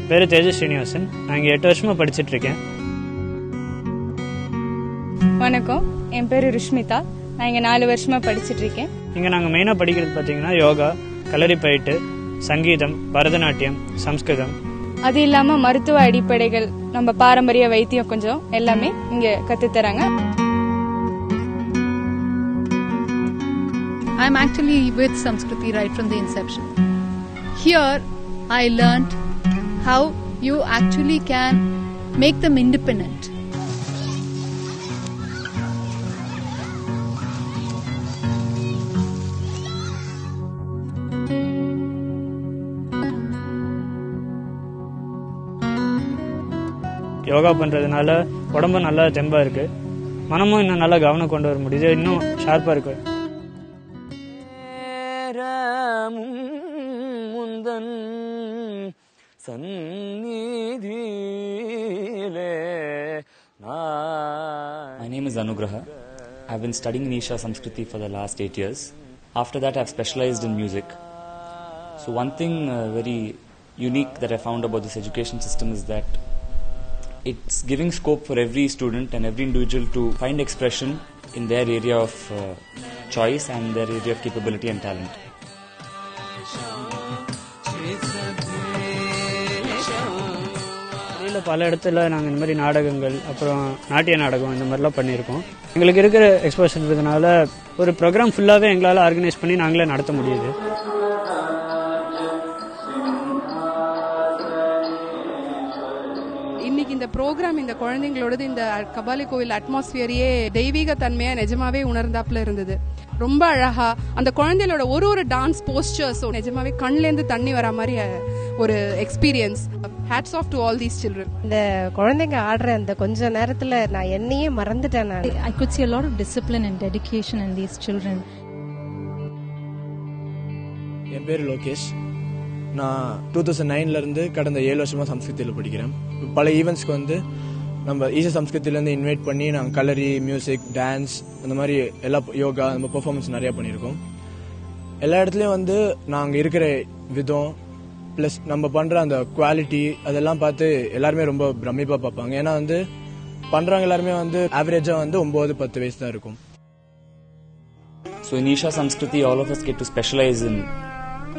பேர் தேஜஸ் ஸ்ரீனிவாசன். நான் இங்கே 8 வருஷமாக படிச்சுட்ருக்கேன். வணக்கம், என் பேர் ருஷ்மிதா. நான் இங்கே 4 வருஷமாக படிச்சுட்ருக்கேன். இங்கே நாங்கள் மெயினாக படிக்கிறது பார்த்தீங்கன்னா யோகா, களரி பயிட்டு, சங்கீதம், பரதநாட்டியம், சம்ஸ்கிருதம். அது இல்லாமல் மருத்துவ அடிப்படைகள், நம்ம பாரம்பரிய வைத்தியம் கொஞ்சம் எல்லாமே இங்கே கற்றுத்தராங்க. I'm actually with Samskriti right from the inception. Here I learned how you actually can make them independent. Yoga பண்ணுறதுனால உடம்பு நல்லா தெம்பாக இருக்குது, மனமும் இன்னும் நல்லா கவனம் கொண்டு வர முடியுது, இன்னும் ஷார்ப்பாக இருக்கு. My name is Anugraha. I've been studying in Isha Samskriti for the last 8 years. After that, I've specialized in music. So one thing very unique that I found about this education system is that it's giving scope for every student and every individual to find expression in their area of choice and their area of capability and talent. பல இடத்துல நாங்கள் இந்த மாதிரி நாடகங்கள், அப்புறம் நாட்டிய நாடகம் இந்த மாதிரிலாம் பண்ணியிருக்கோம். எங்களுக்கு இருக்கிற எக்ஸ்போஷர்ன்றதுனால ஒரு ப்ரோக்ராம் ஃபுல்லாகவே எங்களால் ஆர்கனைஸ் பண்ணி நாங்களே நடத்த முடியுது. இன்னைக்கு இந்த ப்ரோக்ராம் இந்த குழந்தைங்களோடது இந்த கபாலி கோவில் அட்மாஸ்பியரையே தெய்வீக தன்மையா நிஜமாவே உணர்ந்தாப்புல இருந்தது. ரொம்ப அழகா அந்த குழந்தைகளோட ஒரு டான்ஸ் போஸ்டர்ஸும் நிஜமாவே கண்லேருந்து தண்ணி வர மாதிரி ஒரு experience. Hats off to all these children. இந்த குழந்தைங்க ஆடுற அந்த கொஞ்ச நேரத்துல நான் என்னையே மறந்துட்டேன். I could see a lot of discipline and dedication in these children. என் பேர் லோகேஷ். நான் 2009 இருந்து கடந்த 7 வருஷமா சம்ஸ்கிருதியில் படிக்கிறேன். பல ஈவெண்ட்ஸ்க்கு வந்து நம்ம ஈஷா சம்ஸ்கிருதிலேருந்து இன்வைட் பண்ணி நாங்கள் கலரி, மியூசிக், டான்ஸ், அந்த மாதிரி எல்லா யோகா, நம்ம பெர்ஃபார்மன்ஸ் நிறையா பண்ணியிருக்கோம். எல்லா இடத்துலையும் வந்து நாங்கள் இருக்கிற விதம் ப்ளஸ் நம்ம பண்ணுற அந்த குவாலிட்டி அதெல்லாம் பார்த்து எல்லாருமே ரொம்ப பிரமிப்பாக பார்ப்பாங்க. ஏன்னா வந்து பண்ணுறவங்க எல்லாருமே வந்து ஆவரேஜாக வந்து 9-10 வயசு தான் இருக்கும். So in Isha Samskriti, all of us get to specialize in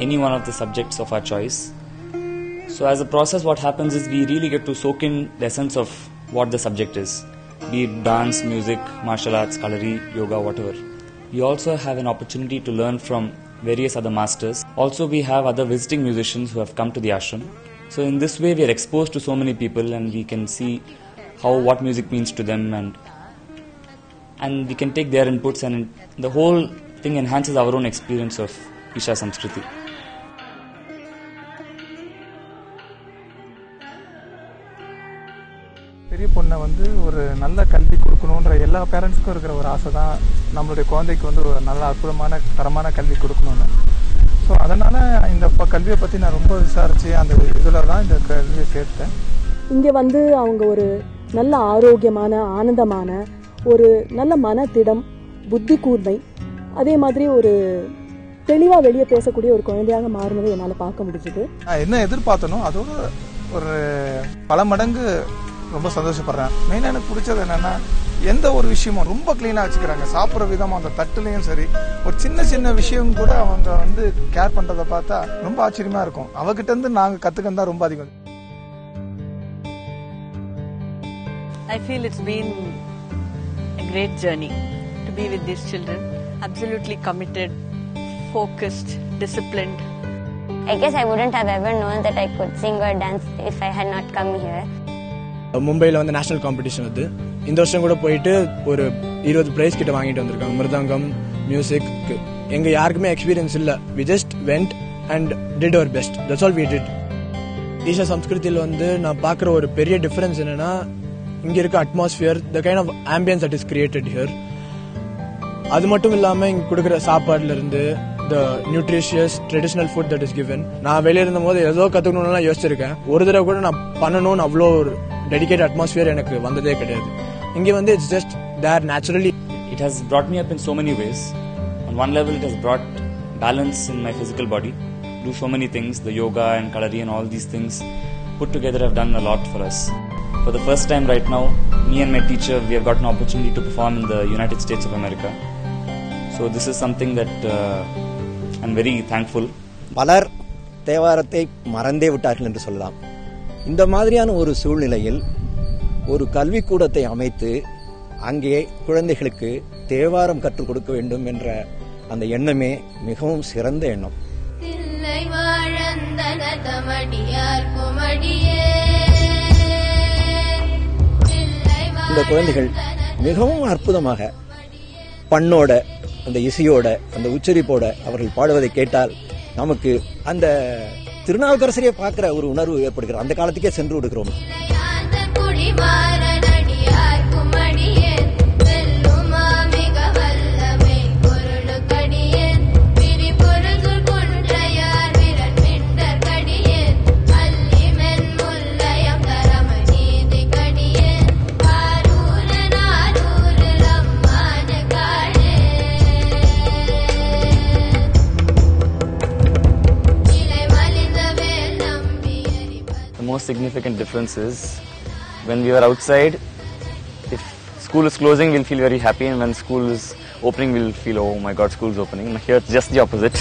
any one of the subjects of our choice. So as a process, what happens is we really get to soak in the essence of what the subject is, be it dance, music, martial arts, kalari, yoga, whatever. We also have an opportunity to learn from various other masters. Also, we have other visiting musicians who have come to the ashram. So in this way, we are exposed to so many people and we can see what music means to them, and we can take their inputs, and the whole thing enhances our own experience of Isha Samskriti. பெரிய பொண்ணை வந்து ஒரு நல்ல கல்வி கொடுக்கணுன்ற எல்லா பேரண்ட்ஸ்க்கும் இருக்கிற ஒரு ஆசை தான் நம்மளுடைய குழந்தைக்கு வந்து ஒரு நல்ல அற்புதமான தரமான கல்வி கொடுக்கணும்னு. ஸோ அதனால் இந்த கல்வியை பற்றி நான் ரொம்ப விசாரித்து அந்த இதில் தான் இந்த கல்வியை சேர்த்தேன். இங்கே வந்து அவங்க ஒரு நல்ல ஆரோக்கியமான, ஆனந்தமான, ஒரு நல்ல மனத்திடம், புத்தி கூர்மை, அதே மாதிரி ஒரு தெளிவாக வெளியே பேசக்கூடிய ஒரு குழந்தையாக மாறினதை என்னால் பார்க்க முடிஞ்சுது. நான் என்ன எதிர்பார்த்தனோ அதோட ஒரு பல மடங்கு ரொம்ப சந்தோஷப்படுறேன். மெயினாக எனக்கு பிடிச்சது என்னென்னா எந்த ஒரு விஷயமும் ரொம்ப க்ளீனாக வச்சுக்கிறாங்க. சாப்பிட்ற விதம், அந்த தட்டுலையும் சரி, ஒரு சின்ன சின்ன விஷயம் கூட அவங்க வந்து கேர் பண்ணுறதை பார்த்தா ரொம்ப ஆச்சரியமாக இருக்கும். அவகிட்டேருந்து நாங்கள் கற்றுக்கிறது தான் ரொம்ப அதிகம். I feel it's been a great journey to be with these children. Absolutely committed, focused, disciplined. I guess I wouldn't have ever known that I could sing or dance if I had not come here. மும்பையில் வந்து national competition வந்து இந்த வருஷம் கூட போயிட்டு ஒரு 20 price கிட்ட வாங்கிட்டு வந்திருக்காங்க. மிருதங்கம், மியூசிக். எங்கள் யாருக்குமே எக்ஸ்பீரியன்ஸ் இல்லை. We just went and did our best. That's all we did. Isha சம்ஸ்கிருதியில் வந்து நான் பார்க்குற ஒரு பெரிய டிஃபரன்ஸ் என்னன்னா, இங்கே இருக்க atmosphere, the kind of ambience that is created here. அது மட்டும் இல்லாமல் இங்கே கொடுக்குற சாப்பாடுலேருந்து the nutritious traditional food that is given. நான் வெளியே இருந்தபோது ஏதோ கற்றுக்கணும்லாம் யோசிச்சிருக்கேன். ஒரு தடவை கூட நான் பண்ணணும்னு அவ்வளோ ஒரு டெடிகேட் அட்மாஸ்பியர் எனக்கு வந்ததே கிடையாது. இங்கே வந்து it's just there naturally. It has brought me up in so many ways. On one level, it has brought balance in my physical body. Do so many things, the yoga and kalari and all these things put together have done a lot for us. For the first time right now, me and my teacher, we have got an opportunity to perform in the United States of America. So this is something that I'm very thankful. பலர் தேவாரத்தை மறந்தே விட்டார்கள் என்று சொல்லலாம். இந்த மாதிரியான ஒரு சூழ்நிலையில் ஒரு கல்விக்கூடத்தை அமைத்து அங்கே குழந்தைகளுக்கு தேவாரம் கற்றுக் கொடுக்க வேண்டும் என்ற அந்த எண்ணமே மிகவும் சிறந்த எண்ணம். இந்த குழந்தைகள் மிகவும் அற்புதமாக பண்ணோட அந்த இசையோட அந்த உச்சரிப்போட அவர்கள் பாடுவதை கேட்டால் நமக்கு அந்த திருநாவுக்கரசரையே பார்க்கிற ஒரு உணர்வு ஏற்படுகிறது. அந்த காலத்துக்கே சென்று விடுகிறோம். The most significant difference is when we are outside, if school is closing, we'll feel very happy, and when school is opening, we'll feel, oh my God, school's opening. Here it's just the opposite.